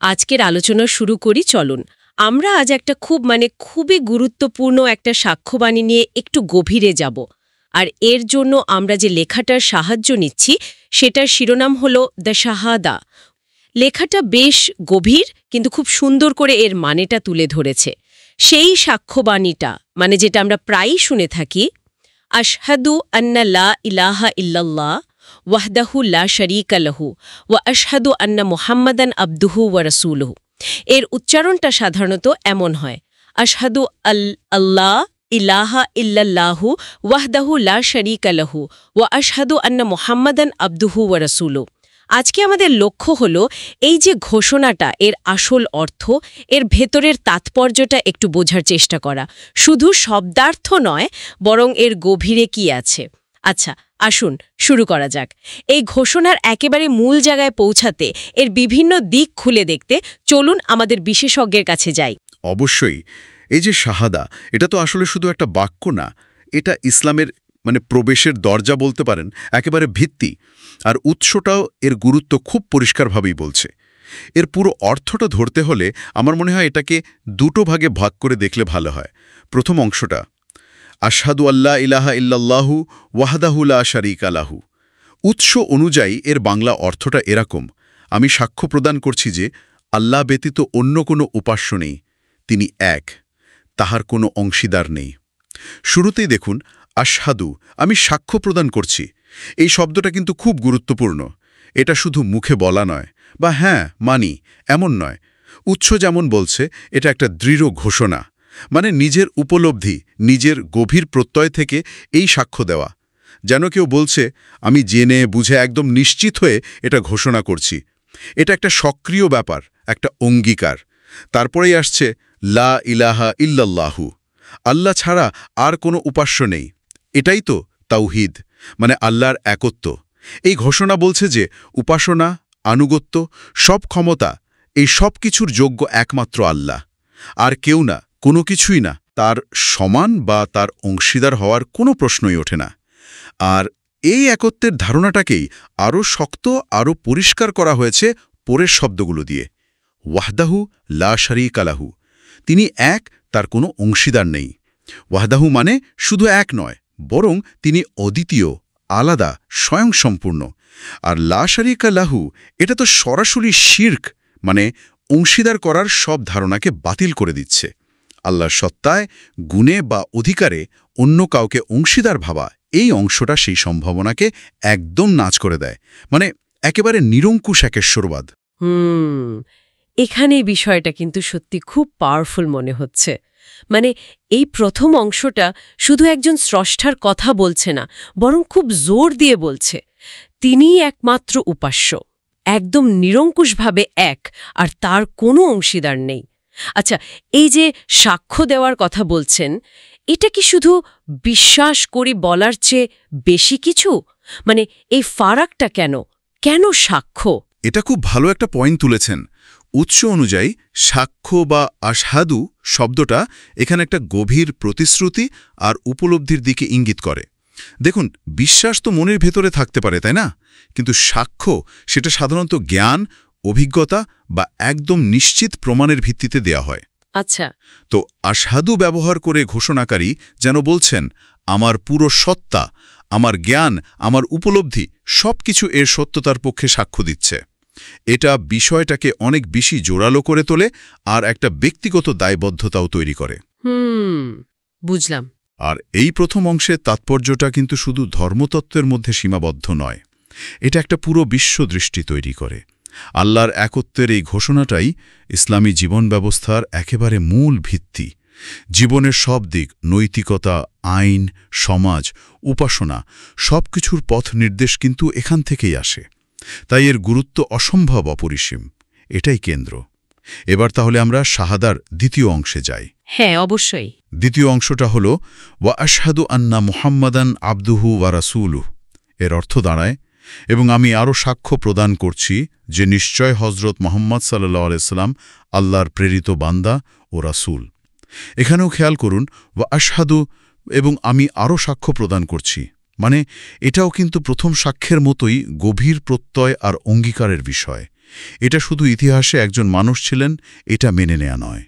আজকের আলোচনা শুরু করি চলুন। আমরা আজ একটা খুবই গুরুত্বপূর্ণ একটা সাক্ষ্যবাণী নিয়ে একটু গভীরে যাব। আর এর জন্য আমরা যে লেখাটার সাহায্য নিচ্ছি সেটার শিরোনাম হলো দ্য শাহাদা। লেখাটা বেশ গভীর কিন্তু খুব সুন্দর করে এর মানেটা তুলে ধরেছে। সেই সাক্ষ্যবাণীটা যেটা আমরা প্রায়ই শুনে থাকি, আশহাদু আন্না লা ইলাহা ইল্লাল্লাহ ওয়াহদাহু লা শারীকা লাহু ওয়া আশহাদু আন্না মুহাম্মাদান আবদুহু ওয়া রাসূলুহু। এর উচ্চারণটা সাধারণত এমন হয়, আশহাদু আল্লাহ ইলাহা ইল্লাল্লাহু ওয়াহদাহু লা শারীকা লাহু ওয়া আশহাদু আন্না মুহাম্মাদান আবদুহু ওয়া রাসূলুহু। আজকে আমাদের লক্ষ্য হলো এই যে ঘোষণাটা, এর আসল অর্থ, এর ভেতরের তাৎপর্যটা একটু বোঝার চেষ্টা করা। শুধু শব্দার্থ নয়, বরং এর গভীরে কি আছে। আচ্ছা, আসুন শুরু করা যাক। এই ঘোষণার একেবারে মূল জায়গায় পৌঁছাতে এর বিভিন্ন দিক খুলে দেখতে চলুন আমাদের বিশেষজ্ঞের কাছে যাই। অবশ্যই। এই যে শাহাদা, এটা তো আসলে শুধু একটা বাক্য না, এটা ইসলামের প্রবেশের দরজা বলতে পারেন, একেবারে ভিত্তি। আর উৎসটাও এর গুরুত্ব খুব পরিষ্কারভাবেই বলছে। এর পুরো অর্থটা ধরতে হলে আমার মনে হয় এটাকে দুটো ভাগে ভাগ করে দেখলে ভালো হয়। প্রথম অংশটা, আশহাদু আল্লা ইলাহা ইল্লাল্লাহু ওয়াহদাহু লা শারীকা লাহু। উৎস অনুযায়ী এর বাংলা অর্থটা এরকম: আমি সাক্ষ্য প্রদান করছি যে আল্লাহ ব্যতীত অন্য কোনো উপাস্য নেই, তিনি এক, তাহার কোনো অংশীদার নেই। শুরুতেই দেখুন, আশহাদু, আমি সাক্ষ্য প্রদান করছি। এই শব্দটা কিন্তু খুব গুরুত্বপূর্ণ। এটা শুধু মুখে বলা নয়, বা হ্যাঁ মানি এমন নয়। উৎস যেমন বলছে, এটা একটা দৃঢ় ঘোষণা, নিজের উপলব্ধি, নিজের গভীর প্রত্যয় থেকে এই সাক্ষ্য দেওয়া। যেন কেউ বলছে, আমি জেনে বুঝে একদম নিশ্চিত হয়ে এটা ঘোষণা করছি। এটা একটা সক্রিয় ব্যাপার, একটা অঙ্গীকার। তারপরেই আসছে লা ইলাহা ইল্লাল্লাহু, আল্লাহ ছাড়া আর কোনো উপাস্য নেই। এটাই তো তাওহীদ, আল্লাহর একত্ব। এই ঘোষণা বলছে যে উপাসনা, আনুগত্য, সব ক্ষমতা, এই সব কিছুর যোগ্য একমাত্র আল্লাহ। আর কেউ না, কোনো কিছুই না তার সমান বা তার অংশীদার হওয়ার কোনো প্রশ্নই ওঠে না। আর এই একত্বের ধারণাটাকেই আরও শক্ত, আরও পরিষ্কার করা হয়েছে পরের শব্দগুলো দিয়ে। ওয়াহদাহু লা শারীকা লাহু, তিনি এক, তার কোনো অংশীদার নেই। ওয়াহদাহু শুধু এক নয়, বরং তিনি অদ্বিতীয়, আলাদা, স্বয়ংসম্পূর্ণ। আর লা শারীকা লাহু, এটা তো সরাসরি শিরক, অংশীদার করার সব ধারণাকে বাতিল করে দিচ্ছে। আল্লাহর সত্তায়, গুণে বা অধিকারে অন্য কাউকে অংশীদার ভাবা, এই অংশটা সেই সম্ভাবনাকে একদম নাচ করে দেয়। একেবারে নিরঙ্কুশ একেশ্বরবাদ। এখানে বিষয়টা কিন্তু সত্যি খুব পাওয়ারফুল মনে হচ্ছে। এই প্রথম অংশটা শুধু একজন স্রষ্টার কথা বলছে না, বরং খুব জোর দিয়ে বলছে তিনিই একমাত্র উপাস্য, একদম নিরঙ্কুশভাবে এক, আর তার কোনো অংশীদার নেই। আচ্ছা, এই যে সাক্ষ্য দেওয়ার কথা বলছেন, এটা কি শুধু বিশ্বাস করি বলার চেয়ে বেশি কিছু? এই ফারাকটা কেন সাক্ষ্য? এটা খুব ভালো একটা পয়েন্ট তুলেছেন। উৎস অনুযায়ী সাক্ষ্য বা আশহাদু শব্দটা এখানে একটা গভীর প্রতিশ্রুতি আর উপলব্ধির দিকে ইঙ্গিত করে। দেখুন, বিশ্বাস তো মনের ভেতরে থাকতে পারে, তাই না? কিন্তু সাক্ষ্য, সেটা সাধারণত জ্ঞান, অভিজ্ঞতা বা একদম নিশ্চিত প্রমাণের ভিত্তিতে দেয়া হয়। আচ্ছা, তো আশহাদু ব্যবহার করে ঘোষণাকারী যেন বলছেন, আমার পুরো সত্তা, আমার জ্ঞান, আমার উপলব্ধি সবকিছু এর সত্যতার পক্ষে সাক্ষ্য দিচ্ছে। এটা বিষয়টাকে অনেক বেশি জোরালো করে তোলে আর একটা ব্যক্তিগত দায়বদ্ধতাও তৈরি করে। বুঝলাম। আর এই প্রথম অংশের তাৎপর্যটা কিন্তু শুধু ধর্মতত্ত্বের মধ্যে সীমাবদ্ধ নয়, এটা একটা পুরো বিশ্বদৃষ্টি তৈরি করে। আল্লাহর একত্বের এই ঘোষণাটাই ইসলামী জীবন ব্যবস্থার একেবারে মূল ভিত্তি। জীবনের সব দিক, নৈতিকতা, আইন, সমাজ, উপাসনা, সবকিছুর পথ নির্দেশ কিন্তু এখান থেকেই আসে। তাই এর গুরুত্ব অসম্ভব অপরিসীম। এটাই কেন্দ্র। এবার তাহলে আমরা শাহাদার দ্বিতীয় অংশে যাই। হ্যাঁ, অবশ্যই। দ্বিতীয় অংশটা হল ওয়া আশহাদু আন্না মুহাম্মাদান আবদুহু ওয়া রাসূলুহু। এর অর্থ দাঁড়ায়, এবং আমি আরও সাক্ষ্য প্রদান করছি যে নিশ্চয় হজরত মুহাম্মদ সাল্লাল্লাহু আলাইহি সাল্লাম আল্লাহর প্রেরিত বান্দা ও রাসূল। এখানেও খেয়াল করুন, ওয়া আশহাদু এবং আমি আরও সাক্ষ্য প্রদান করছি, এটাও কিন্তু প্রথম সাক্ষ্যের মতোই গভীর প্রত্যয় আর অঙ্গীকারের বিষয়। এটা শুধু ইতিহাসে একজন মানুষ ছিলেন এটা মেনে নেওয়া নয়,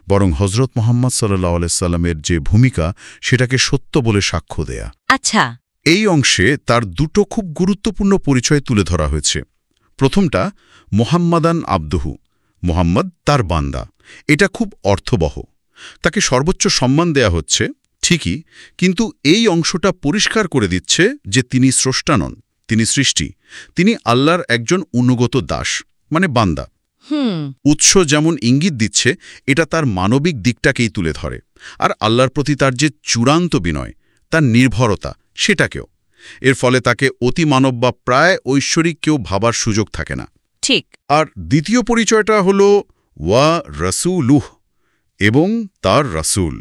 বরং হজরত মুহাম্মদ সাল্লাল্লাহু আলাইহি সাল্লামের যে ভূমিকা সেটাকে সত্য বলে সাক্ষ্য দেয়া। আচ্ছা, এই অংশে তার দুটো খুব গুরুত্বপূর্ণ পরিচয় তুলে ধরা হয়েছে। প্রথমটা মুহাম্মাদান আবদুহু, মুহাম্মদ তার বান্দা। এটা খুব অর্থবহ। তাকে সর্বোচ্চ সম্মান দেয়া হচ্ছে ঠিকই, কিন্তু এই অংশটা পরিষ্কার করে দিচ্ছে যে তিনি স্রষ্টা নন, তিনি সৃষ্টি, তিনি আল্লাহর একজন অনুগত দাস, মানে বান্দা। উৎস যেমন ইঙ্গিত দিচ্ছে এটা তার মানবিক দিকটাকেই তুলে ধরে, আর আল্লাহর প্রতি তার যে চূড়ান্ত বিনয়, তার নির্ভরতা, সেটাকেও। এর ফলে তাকে অতিমানব বা প্রায় ঐশ্বরিক কেউ ভাবার সুযোগ থাকে না। ঠিক। আর দ্বিতীয় পরিচয়টা হল ওয়া রাসূলুহ, এবং তার রাসূল।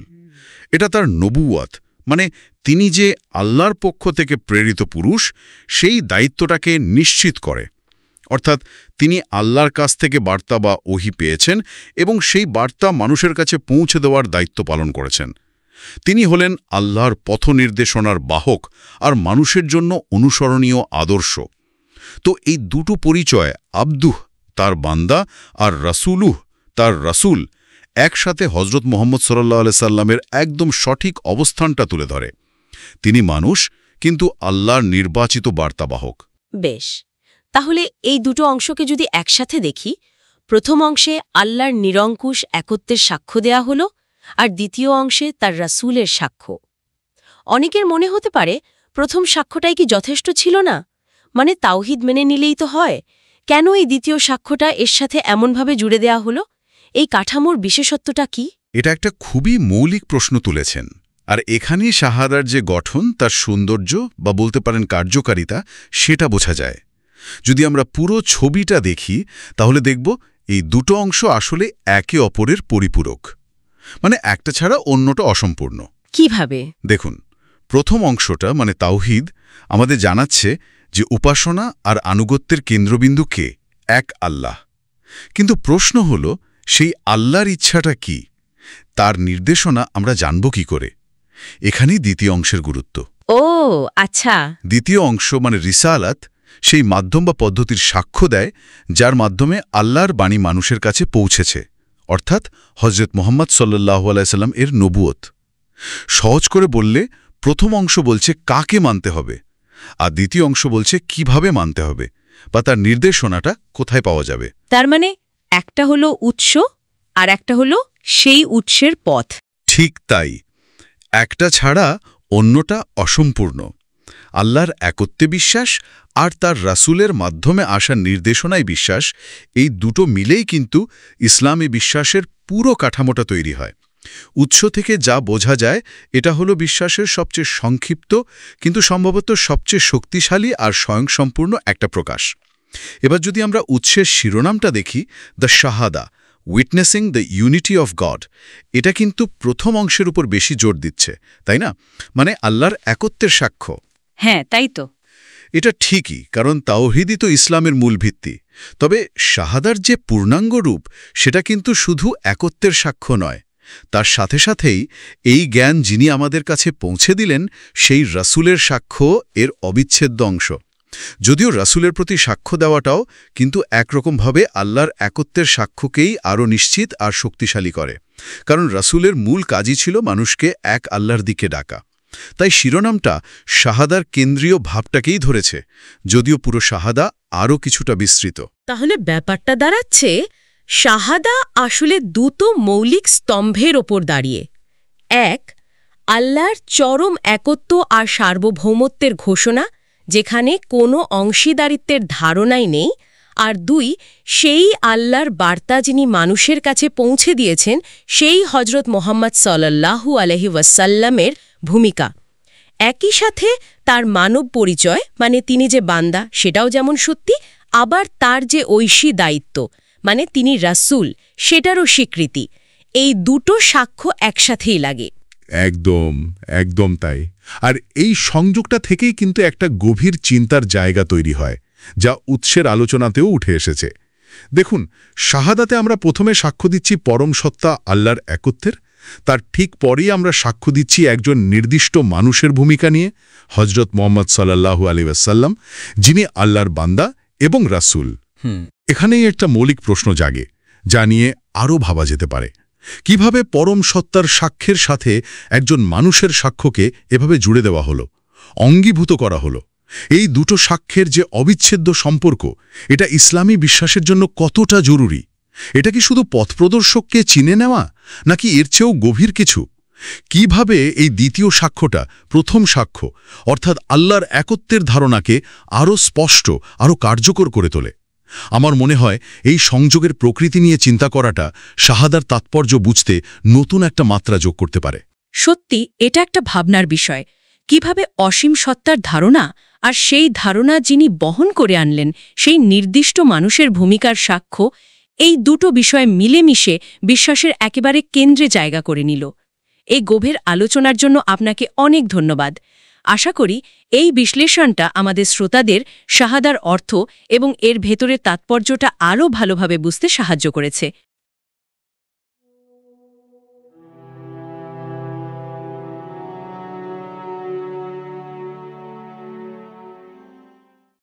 এটা তার নবুয়াত, মানে তিনি যে আল্লাহর পক্ষ থেকে প্রেরিত পুরুষ, সেই দায়িত্বটাকে নিশ্চিত করে। অর্থাৎ তিনি আল্লাহর কাছ থেকে বার্তা বা ওহী পেয়েছেন এবং সেই বার্তা মানুষের কাছে পৌঁছে দেওয়ার দায়িত্ব পালন করেছেন। তিনি হলেন আল্লাহর পথ নির্দেশনার বাহক আর মানুষের জন্য অনুসরণীয় আদর্শ। তো এই দুটো পরিচয়, আবদুহ তার বান্দা আর রাসূলুহ তার রাসূল, একসাথে হজরত মুহাম্মদ সাল্লাল্লাহু আলাইহি সাল্লামের একদম সঠিক অবস্থানটা তুলে ধরে। তিনি মানুষ, কিন্তু আল্লাহর নির্বাচিত বার্তাবাহক। বেশ, তাহলে এই দুটো অংশকে যদি একসাথে দেখি, প্রথম অংশে আল্লাহর নিরঙ্কুশ একত্বের সাক্ষ্য দেয়া হলো, আর দ্বিতীয় অংশে তার রাসূলের সাক্ষ্য। অনেকের মনে হতে পারে প্রথম সাক্ষ্যটাই কি যথেষ্ট ছিল না? মানে তাওহীদ মেনে নিলেই তো হয়, কেন এই দ্বিতীয় সাক্ষ্যটা এর সাথে এমনভাবে জুড়ে দেয়া হলো? এই কাঠামোর বিশেষত্বটা কি? এটা একটা খুবই মৌলিক প্রশ্ন তুলেছেন, আর এখানেই শাহাদার যে গঠন, তার সৌন্দর্য বা বলতে পারেন কার্যকারিতা, সেটা বোঝা যায়। যদি আমরা পুরো ছবিটা দেখি তাহলে দেখব এই দুটো অংশ আসলে একে অপরের পরিপূরক, মানে একটা ছাড়া অন্যটা অসম্পূর্ণ। কিভাবে? দেখুন, প্রথম অংশটা মানে তাওহীদ আমাদের জানাচ্ছে যে উপাসনা আর আনুগত্যের কেন্দ্রবিন্দু কে? এক আল্লাহ। কিন্তু প্রশ্ন হল, সেই আল্লাহর ইচ্ছাটা কি? তার নির্দেশনা আমরা জানব কি করে? এখানেই দ্বিতীয় অংশের গুরুত্ব। ও আচ্ছা। দ্বিতীয় অংশ মানে রিসালাত সেই মাধ্যম বা পদ্ধতির সাক্ষ্য দেয় যার মাধ্যমে আল্লাহর বাণী মানুষের কাছে পৌঁছেছে, অর্থাৎ হজরত মুহাম্মদ সাল্লাল্লাহু আলাইহি সাল্লাম এর নবুয়ত। সহজ করে বললে, প্রথম অংশ বলছে কাকে মানতে হবে, আর দ্বিতীয় অংশ বলছে কিভাবে মানতে হবে বা তার নির্দেশনাটা কোথায় পাওয়া যাবে। তার মানে একটা হলো উৎস আর একটা হলো সেই উৎসের পথ। ঠিক তাই, একটা ছাড়া অন্যটা অসম্পূর্ণ। আল্লাহর একত্বে বিশ্বাস আর তার রাসূলের মাধ্যমে আসা নির্দেশনায় বিশ্বাস, এই দুটো মিলেই কিন্তু ইসলামী বিশ্বাসের পুরো কাঠামোটা তৈরি হয়। উৎস থেকে যা বোঝা যায় এটা হলো বিশ্বাসের সবচেয়ে সংক্ষিপ্ত কিন্তু সম্ভবত সবচেয়ে শক্তিশালী আর স্বয়ংসম্পূর্ণ একটা প্রকাশ। এবার যদি আমরা উৎসের শিরোনামটা দেখি, the Shahada, witnessing the unity of God, এটা কিন্তু প্রথম অংশের উপর বেশি জোর দিচ্ছে, তাই না? মানে আল্লাহর একত্বের সাক্ষ্য। হ্যাঁ, তাই তো। এটা ঠিকই, কারণ তাওহীদই তো ইসলামের মূল ভিত্তি। তবে শাহাদার যে পূর্ণাঙ্গ রূপ, সেটা কিন্তু শুধু একত্বের সাক্ষ্য নয়, তার সাথে সাথেই এই জ্ঞান যিনি আমাদের কাছে পৌঁছে দিলেন, সেই রাসূলের সাক্ষ্য এর অবিচ্ছেদ্য অংশ। যদিও রাসূলের প্রতি সাক্ষ্য দেওয়াটাও কিন্তু একরকমভাবে আল্লাহর একত্বের সাক্ষ্যকেই আরও নিশ্চিত আর শক্তিশালী করে, কারণ রাসূলের মূল কাজই ছিল মানুষকে এক আল্লাহর দিকে ডাকা। তাই শিরোনামটা শাহাদার কেন্দ্রীয় ভাবটাকেই ধরেছে, যদিও পুরো শাহাদা আরও কিছুটা বিস্তৃত। তাহলে ব্যাপারটা দাঁড়াচ্ছে, শাহাদা আসলে দুটো মৌলিক স্তম্ভের ওপর দাঁড়িয়ে। এক, আল্লাহর চরম একত্ব আর সার্বভৌমত্বের ঘোষণা, যেখানে কোনো অংশীদারিত্বের ধারণাই নেই। আর দুই, সেই আল্লাহর বার্তা যিনি মানুষের কাছে পৌঁছে দিয়েছেন, সেই হজরত মুহাম্মদ সাল্লাল্লাহু আলাইহি ওয়াসাল্লামের ভূমিকা। একই সাথে তার মানব পরিচয়, মানে তিনি যে বান্দা, সেটাও যেমন সত্যি, আবার তার যে ঐশী দায়িত্ব, মানে তিনি রাসূল, সেটারও স্বীকৃতি। এই দুটো সাক্ষ্য একসাথেই লাগে। একদম একদম তাই। আর এই সংযোগটা থেকেই কিন্তু একটা গভীর চিন্তার জায়গা তৈরি হয়, যা উৎসের আলোচনাতেও উঠে এসেছে। দেখুন, শাহাদাতে আমরা প্রথমে সাক্ষ্য দিচ্ছি পরম সত্তা আল্লাহর একত্বের, তার ঠিক পরেই আমরা সাক্ষ্য দিচ্ছি একজন নির্দিষ্ট মানুষের ভূমিকা নিয়ে, হজরত মুহাম্মদ সাল্লাল্লাহু আলাইহি ওয়াসাল্লাম, যিনি আল্লাহর বান্দা এবং রাসূল। এখানেই একটা মৌলিক প্রশ্ন জাগে, যা নিয়ে আরও ভাবা যেতে পারে। কিভাবে পরম সত্তার সাক্ষ্যের সাথে একজন মানুষের সাক্ষ্যকে এভাবে জুড়ে দেওয়া হলো, অঙ্গীভূত করা হলো? এই দুটো সাক্ষ্যের যে অবিচ্ছেদ্য সম্পর্ক, এটা ইসলামী বিশ্বাসের জন্য কতটা জরুরি? এটা কি শুধু পথপ্রদর্শককে চিনে নেওয়া, নাকি এর চেয়েও গভীর কিছু? কিভাবে এই দ্বিতীয় সাক্ষ্যটা প্রথম সাক্ষ্য অর্থাৎ আল্লাহর একত্বের ধারণাকে আরও স্পষ্ট, আরও কার্যকর করে তোলে? আমার মনে হয় এই সংযোগের প্রকৃতি নিয়ে চিন্তা করাটা শাহাদার তাৎপর্য বুঝতে নতুন একটা মাত্রা যোগ করতে পারে। সত্যি এটা একটা ভাবনার বিষয়। কিভাবে অসীম সত্তার ধারণা আর সেই ধারণা যিনি বহন করে আনলেন সেই নির্দিষ্ট মানুষের ভূমিকার সাক্ষ্য, এই দুটো বিষয় মিলেমিশে বিশ্বাসের একেবারে কেন্দ্রে জায়গা করে নিল। এই গভীর আলোচনার জন্য আপনাকে অনেক ধন্যবাদ। আশা করি এই বিশ্লেষণটা আমাদের শ্রোতাদের শাহাদার অর্থ এবং এর ভেতরের তাৎপর্যটা আরও ভালোভাবে বুঝতে সাহায্য করেছে।